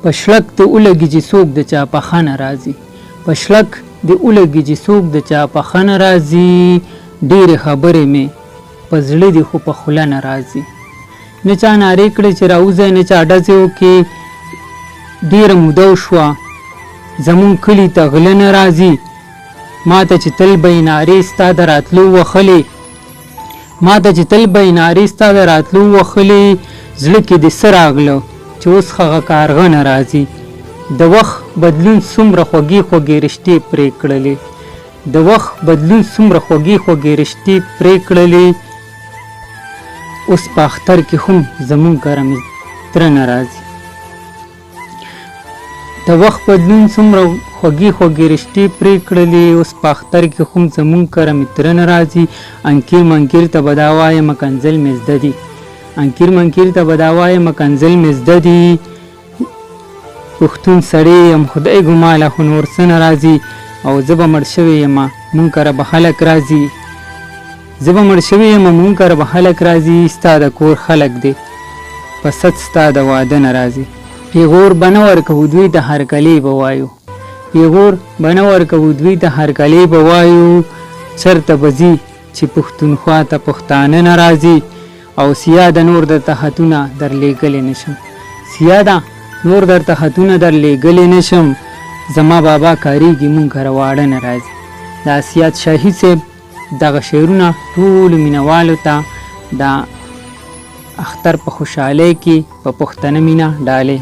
پشلک د اولګي چې څوک د چا په خانه راځي پشلک د اولګي چې څوک د چا په خانه راځي ډېرې خبرې مې په زړه دي خو په خوله نه راځي نه چا نارې کړې چې راوځئ نه چا ډزې وکړې ډېره موده وشوه زمونږ کلي ته غله نه راځي ما ته چې تل به یې نارې ستا د راتلو وښلې زړه کې د څه راغله چې اوس هغه کارغه نه راځي د وخت بدلون څومره خوږې خوږې رشتې پرې کړلې اوس په اختر کې هم زمونږ کره مې تره نه راځي انکیر منکیر ته به دا وایم کنځل مې زده دي پښتون سړی یم خدای ګماله خو نور څه نه راځي او زه به مړ شوی یم مونږ کره به خلک راځي ستا د کور خلک دی په ست ستا د واده نه راځي پیغور به نه ورکوو دوی ته هرکلی به وایو چرته به ځي چې پښتونخوا ته پښتانه نه راځي او سیاده نور درته خطونه درلیږلی نشم زما بابا کاریږي مونږ کره واړه نه راځي دا سیاد شاهي صاحب دغه شعرونه ټولو مینهوالو ته د اختر په خوشحالۍ کې په پښتنه مینه ډالۍ